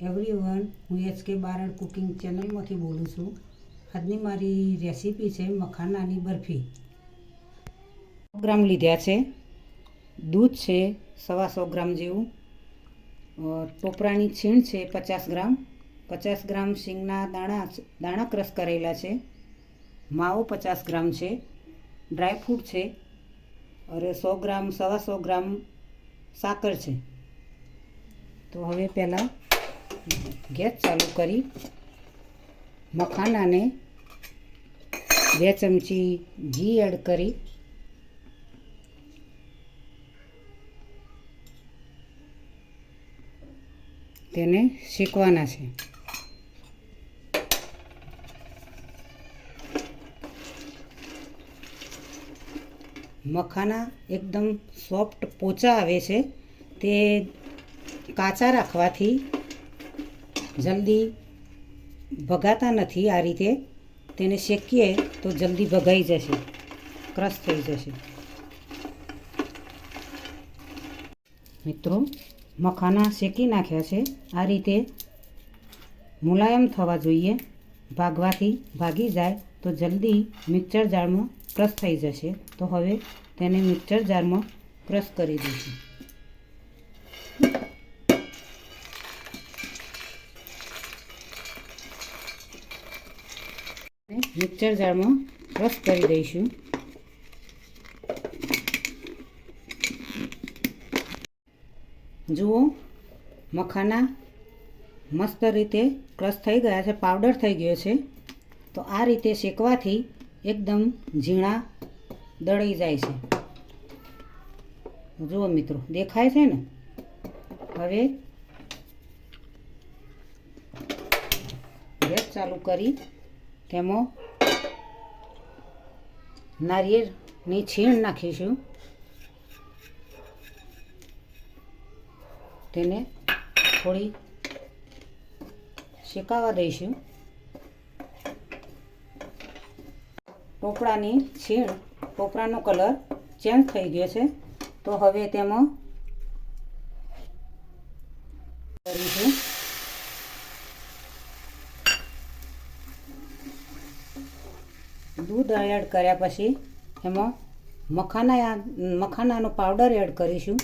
Everyone, હું HK Barad cooking ચેનલમાંથી બોલું છું. આજની મારી રેસીપી છે મખાનાની બરફી. 100 ગ્રામ લીધા છે. દૂધ છે 125 ગ્રામ જેવું. ટોપરાની છીણ છે 50 ગ્રામ. 50 ગ્રામ શીંગના દાણા ક્રશ કરેલા છે. માવો 50 ગ્રામ છે. ડ્રાયફ્રૂટ છે અને 100 ગ્રામ 125 ગ્રામ સાકર છે. તો હવે પહેલાં ગેસ ચાલુ કરી મખાનાને 2 ચમચી ઘી એડ કરી તેને શેકવાના છે. મખાના એકદમ સોફ્ટ પોચા આવે છે. તે કાચા રાખવાથી જલ્દી ભગાતા નથી. આ રીતે તેને શેકીએ તો જલ્દી ભગાઈ જશે, ક્રશ થઈ જશે. મિત્રો, મખાના શેકી નાખ્યા છે. આ રીતે મુલાયમ થવા જોઈએ. ભાગી જાય તો જલ્દી મિક્સર જારમાં ક્રશ થઈ જશે. તો હવે તેને મિક્સર જારમાં ક્રશ કરી દઈશું. મિક્સર જારમાં ક્રશ કરી દઈશું. જુઓ, મખાના મસ્ત રીતે ક્રશ થઈ ગયા છે, પાવડર થઈ ગયો છે. તો આ રીતે શેકવાથી એકદમ ઝીણા દળાઈ જાય છે. જુઓ મિત્રો, દેખાય છે ને? હવે ગેસ ચાલુ કરી તેમાં નારિયેળની છીણ નાખીશું. તેને થોડી શેકાવા દઈશું. ટોપરાનો કલર ચેન્જ થઈ ગયો છે. તો હવે તેમાં કરીશું દૂધ એડ કર્યા પછી એમાં મખાનાનો પાવડર એડ કરીશું.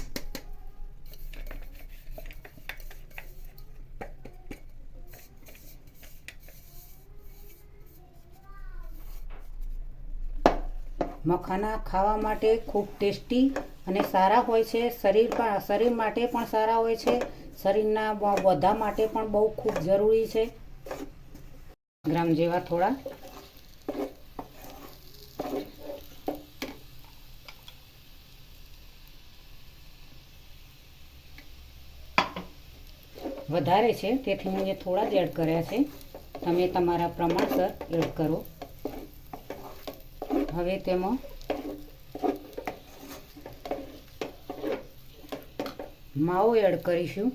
મખાના ખાવા માટે ખૂબ ટેસ્ટી અને સારા હોય છે. શરીર માટે પણ સારા હોય છે. શરીરના બધા માટે પણ બહુ ખૂબ જરૂરી છે. ગ્રામ જેવા થોડા વધારે છે તેથી હું થોડા જ એડ કર્યા છે. તમે તમારા પ્રમાણસર એડ કરો. હવે તેમાં માવો એડ કરીશું.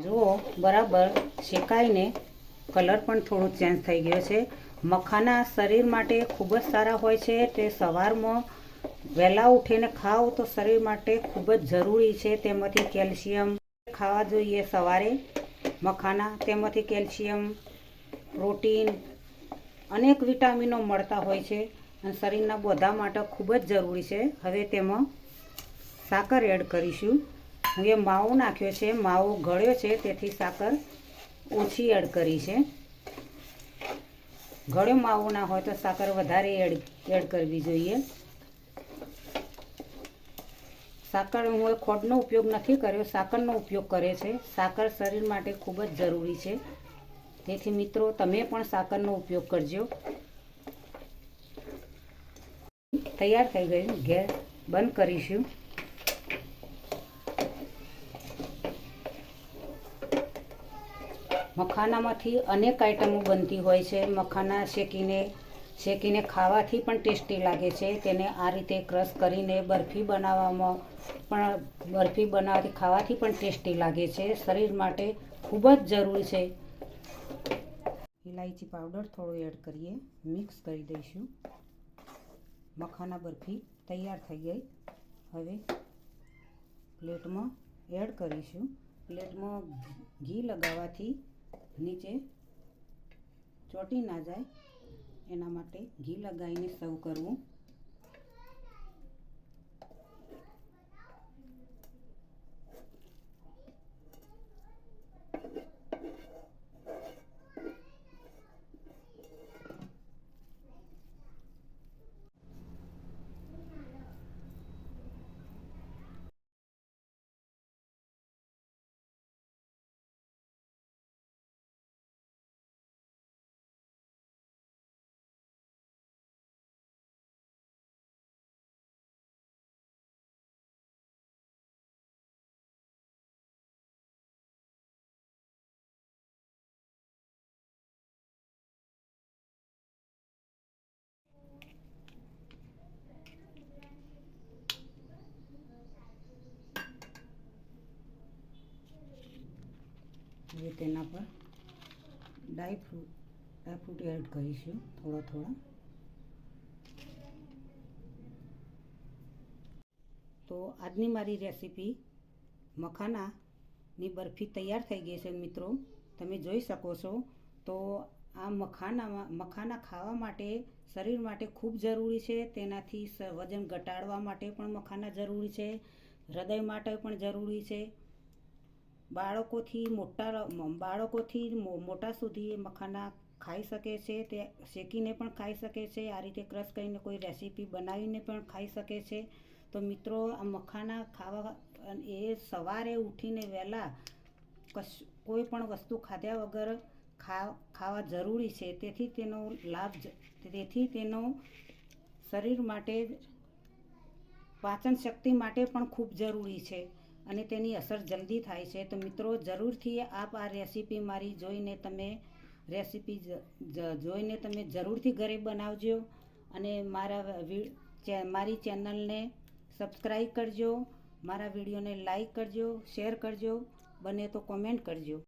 જુઓ, બરાબર શેકાઈને કલર પણ થોડો ચેન્જ થઈ ગયો છે. મખાના શરીર માટે ખૂબ જ સારા હોય છે. તે સવારમાં વહેલા ઉઠીને ખાઓ તો શરીર માટે ખૂબ જ જરૂરી છે. તેમાંથી કેલ્શિયમ ખાવા જોઈએ સવારે. મખાના તેમાંથી કેલ્શિયમ, પ્રોટીન, અનેક વિટામિનો મળતા હોય છે અને શરીરના બધા માટે ખૂબ જ જરૂરી છે. હવે તેમાં સાકર એડ કરીશું. હું માવો નાખ્યો છે. માવો ગળ્યો છે તેથી સાકર ઓછી એડ કરી છે. ગળ્યો માવો ના હોય તો સાકર વધારે એડ કરવી જોઈએ. સાકર હું ખોટનો ઉપયોગ નથી કર્યો, સાકરનો ઉપયોગ કરે છે. સાકર શરીર માટે ખૂબ જ જરૂરી છે. તેથી મિત્રો, તમે પણ સાકરનો ઉપયોગ કરજો. તૈયાર થઈ ગયું. ગેસ બંધ કરીશું. મખાનામાંથી અનેક આઈટમો બનતી હોય છે. મખાના શેકીને ખાવાથી પણ ટેસ્ટી લાગે છે. તેને આ રીતે ક્રશ કરીને બરફી બનાવવાથી ખાવાથી પણ ટેસ્ટી લાગે છે. શરીર માટે ખૂબ જ જરૂરી છે. ઇલાયચી પાવડર થોડો એડ કરીએ, મિક્સ કરી દઈશું. મખાના બરફી તૈયાર થઈ ગઈ. હવે પ્લેટમાં એડ કરીશું. પ્લેટમાં ઘી લગાવવાથી નીચે ચોંટી ના જાય એના માટે ઘી લગાવીને સર્વ કરવું. હવે તેના પર ડ્રાયફ્રૂટ એડ કરીશું થોડા. તો આજની મારી રેસીપી મખાનાની બરફી તૈયાર થઈ ગઈ છે મિત્રો. તમે જોઈ શકો છો. તો આ મખાના ખાવા માટે શરીર માટે ખૂબ જરૂરી છે. તેનાથી વજન ઘટાડવા માટે પણ મખાના જરૂરી છે. હૃદય માટે પણ જરૂરી છે. બાળકોથી મોટા સુધી મખાના ખાઈ શકે છે. તે શેકીને પણ ખાઈ શકે છે. આ રીતે ક્રશ કરીને કોઈ રેસીપી બનાવીને પણ ખાઈ શકે છે. તો મિત્રો, આ મખાના ખાવા એ સવારે ઉઠીને વહેલા કોઈ પણ વસ્તુ ખાધા વગર ખાવા જરૂરી છે. તેથી તેનો શરીર માટે, પાચન શક્તિ માટે પણ ખૂબ જરૂરી છે અને તેની અસર જલ્દી થાય છે. તો મિત્રો, જરૂરથી આપ આ રેસીપી મારી જોઈને તમે જરૂરથી ઘરે બનાવજો અને મારી ચેનલને સબસ્ક્રાઈબ કરજો. મારા વિડીયોને લાઈક કરજો, શેર કરજો, બને તો કોમેન્ટ કરજો.